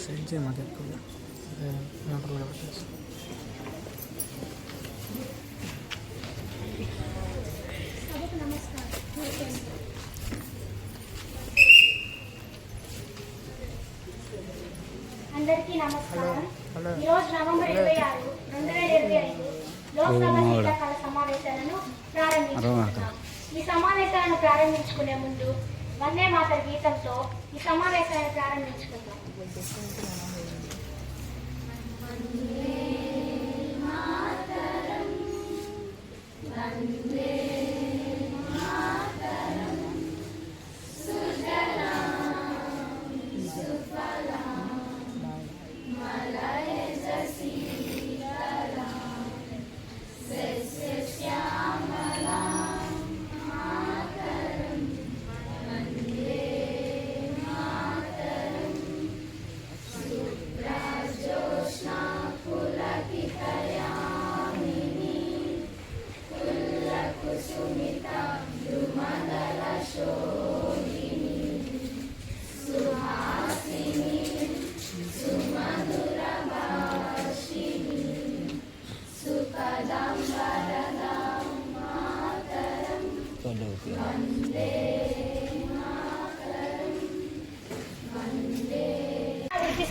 Side చేయి మాకు ఎక్కువ న్యూట్రల్గా పెట్టేసి. అందరికీ నమస్కారం. ఈరోజు నవంబర్ 26, 2025 లోక్సభ శీతాకాల సమావేశాలను ప్రారంభించుకుంటున్నాం. ఈ సమావేశాలను ప్రారంభించుకునే ముందు వందే మాతర గీతంతో ఈ సమావేశాలను ప్రారంభించుకుందాం.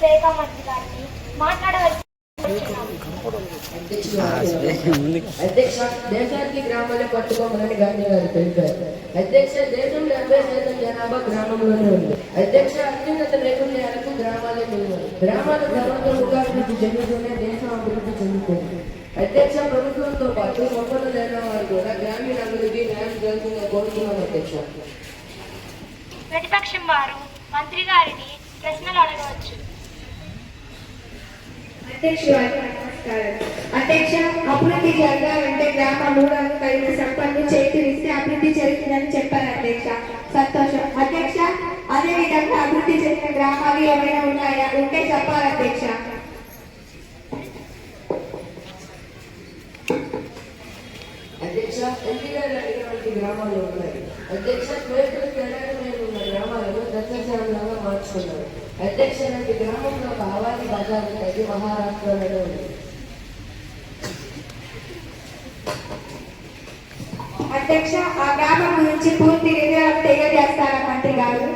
శాఖ మంత్రి గారిని మాట్లాడవలసి అధ్యక్ష, దేశానికి గ్రామాలే పట్టుకోమని గాంధీ గారు తెలిపారు. అధ్యక్ష, దేశంలో 70% జనాభా గ్రామంలోనే ఉంది. అధ్యక్ష, అత్యున్నత నైపుణ్యాలకు గ్రామాలే నిలవాలి. గ్రామాల గ్రామంలో అభివృద్ధి చెందుతూనే దేశం అభివృద్ధి చెందుతుంది. అధ్యక్ష, ప్రభుత్వంతో పాటు మొక్కలు లేని వారు కూడా గ్రామీణ అభివృద్ధి న్యాయం జరుగుతుందని కోరుతున్నాను. అధ్యక్ష, ప్రతిపక్షం వారు మంత్రి గారిని ప్రశ్నలు అడగవచ్చు. అధ్యక్ష, అభివృద్ధి జరగాలంటే గ్రామ మూలాలు కలిగిన సంపన్ను చేకూరిస్తే అభివృద్ధి జరుగుతుందని చెప్పారు. అధ్యక్ష, సంతోషం. అధ్యక్ష, అదే విధంగా అభివృద్ధి చెందిన గ్రామాలు ఏమైనా ఉన్నాయా? ఉంటే చెప్పాలి. అధ్యక్ష, అధ్యక్ష, ఎన్టీఆర్ అడిగినటువంటి గ్రామాలు ఉన్నాయి. అధ్యక్ష, పేదలకు ఎలాగైనా ఉన్న గ్రామాలను దత్తశాలలాగా మార్చుకున్నారు. అధ్యక్ష, లాంటి గ్రామంలో ఒక హవాలీ బజార్ అనేది మహారాష్ట్రలోనే ఉంది. అధ్యక్ష, ఆ గ్రామం గురించి పూర్తి వివరాలు తెలియజేస్తారా మంత్రి గారు?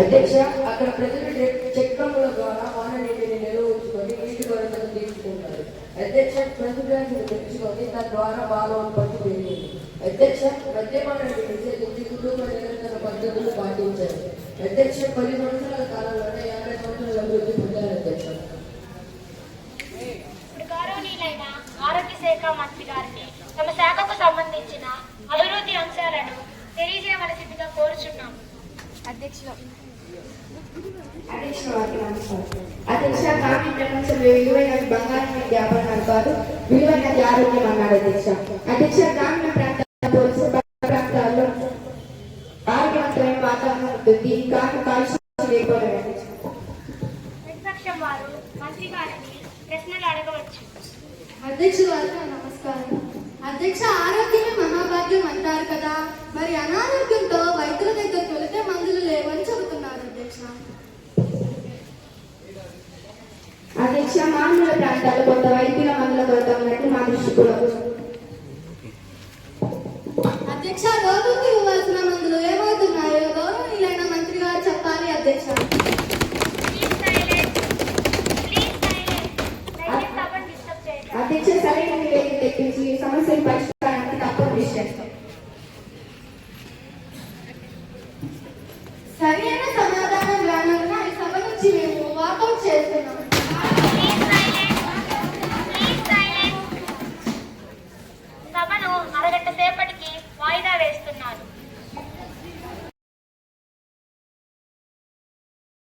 అధ్యక్ష, అక్కడ ప్రజలు చెక్ డ్రమ్ముల ద్వారా వాన నీటిని నిల్వ ఉంచుకొని నీటి కొరతను తీర్చుకుంటారు. అధ్యక్ష, ప్రజలను పెంచుకొని తద్వారా బాల ఉత్పత్తి పెరిగింది. అధ్యక్ష, మద్యపానాన్ని నిషేధించి కుటుంబ నిరంతర పద్ధతులు పాటించారు. అధ్యక్ష, 10 సంవత్సరాల కాలంలోనే 50 సంవత్సరాల అభివృద్ధి పొందారు. అధ్యక్ష, గౌరవనీయులైన ఆరోగ్య శాఖ మంత్రి గారిని తమ శాఖకు సంబంధించిన అభివృద్ధి అంశాలను తెలియజేయవలసిందిగా కోరుచున్నాము. అధ్యక్ష, గ్రామీణ ప్రపంచం విలువైన బంగారం వ్యాపారాలు కాదు, విలువైనది ఆరోగ్యం అన్నారు. అధ్యక్ష, గ్రామీణ ప్రాంతాల్లో ఆరోగ్యవంతమైన వాతావరణం ఉంటుంది. ప్రతిపక్షం వారు మంత్రి గారిని ప్రశ్నలు అడగవచ్చు. అధ్యక్ష గారికి నమస్కారం. అధ్యక్ష, ఆరోగ్యమే మహాభాగ్యం అంటారు కదా, మరి అనారోగ్యంతో వైద్యుల దగ్గరకు వెళితే మందులు లేవని చెబుతున్నారు. అధ్యక్ష, మారుమూల ప్రాంతాల్లో కొంత వైద్యుల మందుల కొరత ఉన్నట్టు మా దృష్టి కూడా. అధ్యక్ష, రోగులకు ఇవ్వాల్సిన మందులు ఏమవుతున్నాయో గౌరవనీయులైన మంత్రి గారు చెప్పాలి. అధ్యక్ష, అధ్యక్ష, సరైన నివేదిక తెప్పించి సమస్యల పరిష్కారానికి తప్పని కృషి చేస్తాం. సరైన